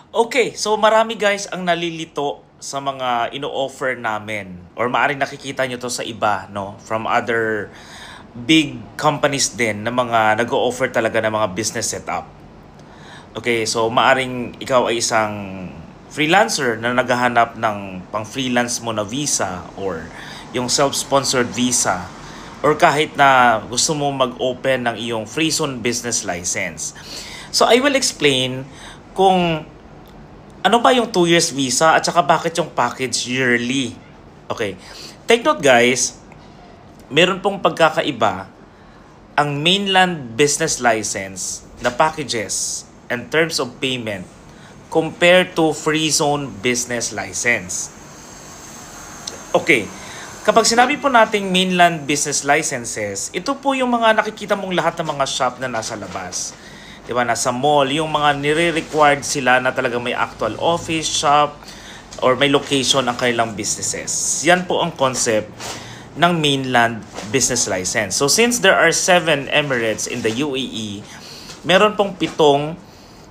Okay, so marami guys ang nalilito sa mga ino-offer namin or maaaring nakikita nyo to sa iba, no, from other big companies din na mga nag-o-offer talaga ng mga business setup. Okay, so maaring ikaw ay isang freelancer na naghahanap ng pang-freelance mo na visa or yung self-sponsored visa or kahit na gusto mo mag-open ng iyong free zone business license. So I will explain kung ano ba yung 2 years visa at saka bakit yung package yearly. Okay. Take note guys, meron pong pagkakaiba ang mainland business license na packages and terms of payment compared to free zone business license. Okay. Kapag sinabi po nating mainland business licenses, ito po yung mga nakikita mong lahat ng mga shop na nasa labas. Diba, nasa mall, yung mga nire-required sila na talaga may actual office, shop, or may location ang kanilang businesses. Yan po ang concept ng mainland business license. So since there are 7 Emirates in the UAE, meron pong 7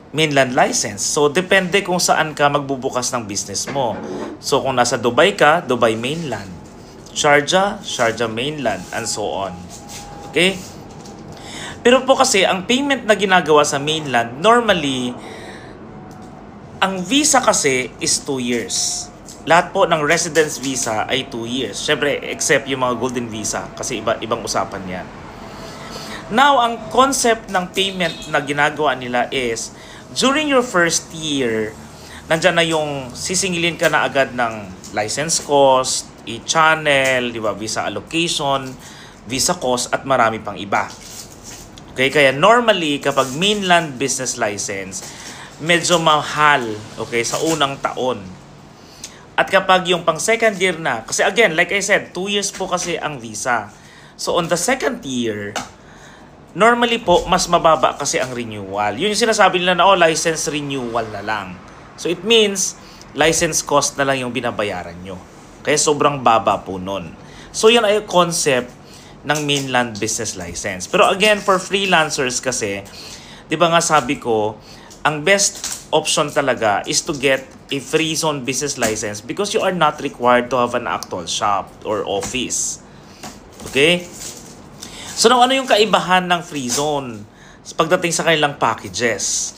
mainland license. So depende kung saan ka magbubukas ng business mo. So kung nasa Dubai ka, Dubai mainland. Sharjah, Sharjah mainland, and so on. Okay? Pero po kasi, ang payment na ginagawa sa mainland, normally, ang visa kasi is 2 years. Lahat po ng residence visa ay 2 years. Siyempre, except yung mga golden visa, kasi ibang usapan yan. Now, ang concept ng payment na ginagawa nila is, during your first year, nandyan na yung sisingilin ka na agad ng license cost, e-channel, di ba, visa allocation, visa cost, at marami pang iba. Okay, kaya normally kapag mainland business license, medyo mahal, okay, sa unang taon. At kapag yung pang second year na, kasi again, like I said, 2 years po kasi ang visa. So on the second year, normally po mas mababa kasi ang renewal. Yun yung sinasabi nila na license renewal na lang. So it means license cost na lang yung binabayaran nyo. Kaya sobrang baba po nun. So yun ay concept ng mainland business license. Pero again, for freelancers kasi, di ba nga sabi ko, ang best option talaga is to get a free zone business license because you are not required to have an actual shop or office. Okay? So now, ano yung kaibahan ng free zone pagdating sa kanilang packages?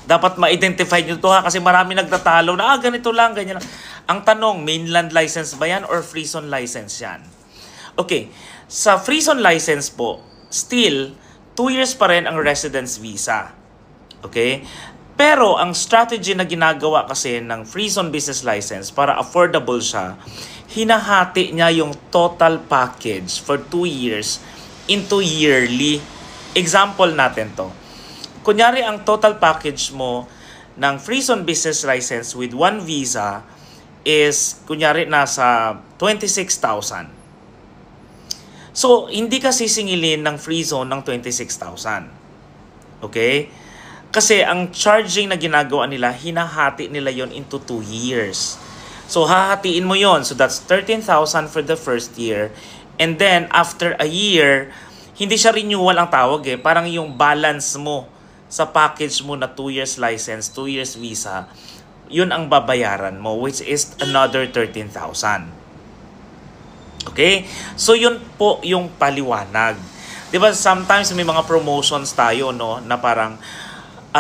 Dapat ma-identify nyo to ha, kasi marami nagtatalo na, ganito lang, ganyan lang. Ang tanong, mainland license ba yan or free zone license yan? Okay, sa free zone license po, still, 2 years pa rin ang residence visa. Okay? Pero ang strategy na ginagawa kasi ng free zone business license para affordable siya, hinahati niya yung total package for 2 years into yearly. Example natin to. Kunyari, ang total package mo ng free zone business license with 1 visa is, kunyari, nasa 26,000. So, hindi ka sisingilin ng free zone ng 26,000. Okay? Kasi ang charging na ginagawa nila, hinahati nila yon into 2 years. So, hahatiin mo yon. So, that's 13,000 for the first year. And then, after a year, hindi siya renewal ang tawag eh. Parang yung balance mo sa package mo na 2 years license, 2 years visa, yun ang babayaran mo, which is another 13,000. Okay? So, yun po yung paliwanag. Diba, sometimes may mga promotions tayo, no, na parang,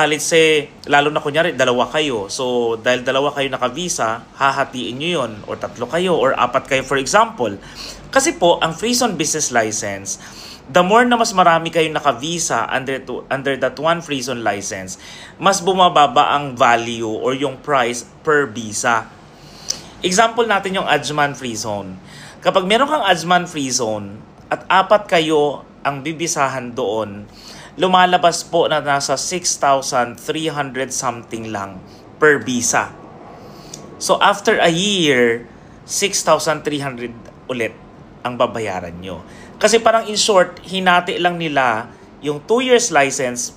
let's say, lalo na kunyari, 2 kayo. So, dahil 2 kayo naka-visa, hahatiin nyo yun, or 3 kayo, or 4 kayo, for example. Kasi po, ang free zone business license, the more na mas marami kayong naka-visa under that one free zone license, mas bumababa ang value or yung price per visa. Example natin yung Ajman free zone. Kapag meron kang Ajman free zone at 4 kayo ang bibisahan doon, lumalabas po na nasa 6,300 something lang per visa. So after a year, 6,300 ulit ang babayaran nyo. Kasi parang in short, hinati lang nila yung 2 years license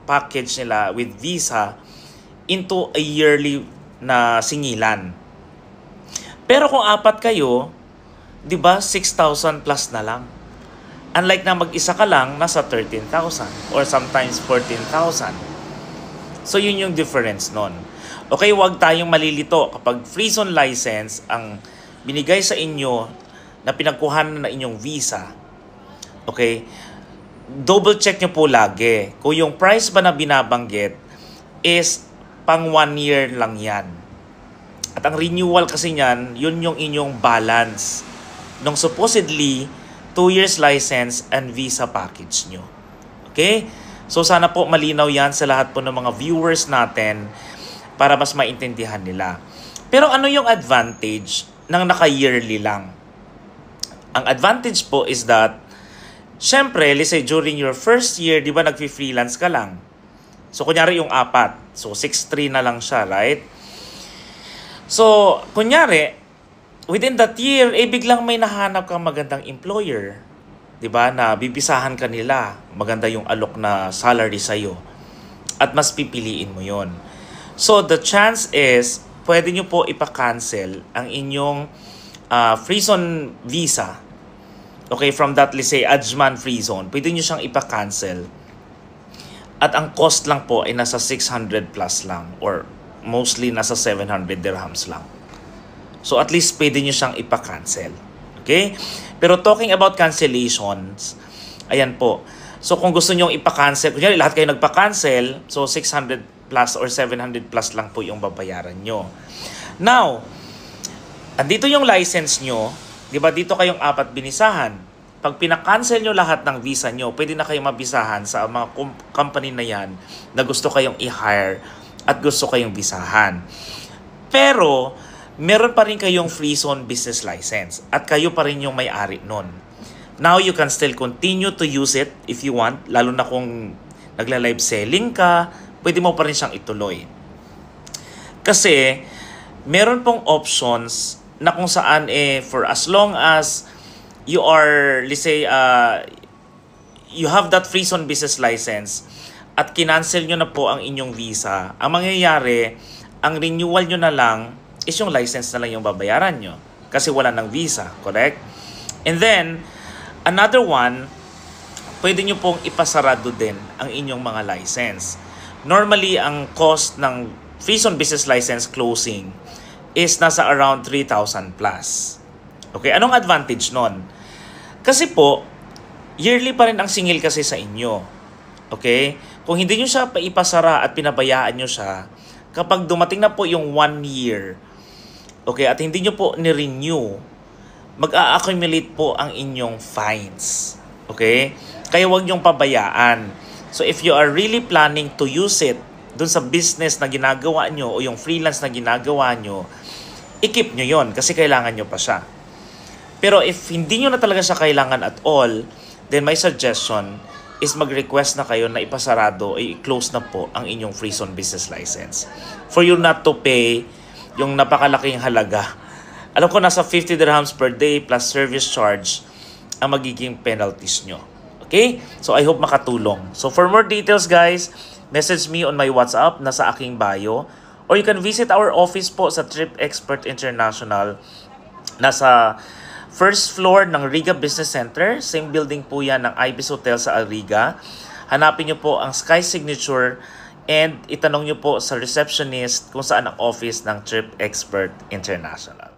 package nila with visa into a yearly na singilan. Pero kung 4 kayo, di ba 6,000 plus na lang. Unlike na mag-isa ka lang, nasa 13,000 or sometimes 14,000. So yun yung difference nun. Okay, wag tayong malilito kapag free zone license ang binigay sa inyo na pinagkuhanan na inyong visa. Okay? Double check nyo po lagi kung yung price ba na binabanggit is pang 1 year lang yan. At ang renewal kasi niyan, yun yung inyong balance nung supposedly 2 years license and visa package nyo. Okay? So sana po malinaw yan sa lahat po ng mga viewers natin para mas maintindihan nila. Pero ano yung advantage ng naka-yearly lang? Ang advantage po is that syempre, let's say during your first year, di ba nag-freelance ka lang? So, kunyari yung 4. So, 6-3 na lang siya, right? So, kunyari, within that year, biglang may nahanap kang magandang employer. Di ba? Na bibisahan ka nila. Maganda yung alok na salary sa'yo. At mas pipiliin mo yon. So, the chance is, pwede nyo po ipa-cancel ang inyong free zone visa. Okay, from that, let's say, Ajman free zone, pwede nyo siyang ipa-cancel. At ang cost lang po ay nasa 600 plus lang or mostly nasa 700 dirhams lang. So at least pwede nyo siyang ipa-cancel. Okay? Pero talking about cancellations, ayan po. So kung gusto nyo ipa-cancel, kunyari lahat kayo nagpa-cancel, so 600 plus or 700 plus lang po yung babayaran nyo. Now, andito yung license nyo. Di ba dito kayong 4 binisahan? Pag pinakancel nyo lahat ng visa nyo, pwede na kayong mabisahan sa mga company na yan na gusto kayong i-hire at gusto kayong bisahan. Pero, meron pa rin kayong free zone business license at kayo pa rin yung may-ari nun. Now, you can still continue to use it if you want, lalo na kung nagla-live selling ka, pwede mo pa rin siyang ituloy. Kasi, meron pong options na kung saan for as long as you are, let's say, you have that free zone business license at kinancel nyo na po ang inyong visa, ang mangyayari, ang renewal nyo na lang is yung license na lang yung babayaran nyo kasi wala ng visa, correct? And then, another one, pwede nyo pong ipasarado din ang inyong mga license. Normally, ang cost ng free zone business license closing is nasa around 3,000 plus. Okay, anong advantage nun? Kasi po, yearly pa rin ang singil kasi sa inyo. Okay? Kung hindi nyo siya paipasara at pinabayaan nyo siya, kapag dumating na po yung 1 year, okay, at hindi nyo po ni-renew, mag-a-accumulate po ang inyong fines. Okay? Kaya huwag nyong pabayaan. So if you are really planning to use it dun sa business na ginagawa nyo o yung freelance na ginagawa nyo, i-keep nyo yon kasi kailangan nyo pa siya. Pero if hindi nyo na talaga siya kailangan at all, then my suggestion is mag-request na kayo na ipasarado o i-close na po ang inyong free zone business license for you not to pay yung napakalaking halaga. Alam ko nasa 50 dirhams per day plus service charge ang magiging penalties nyo. Okay? So I hope makatulong. So for more details guys, message me on my WhatsApp na sa aking bio or you can visit our office po sa Trip Expert International. Nasa first floor ng Riga Business Center. Same building po yan ng Ibis Hotel sa Riga. Hanapin nyo po ang Sky Signature and itanong nyo po sa receptionist kung saan ang office ng Trip Expert International.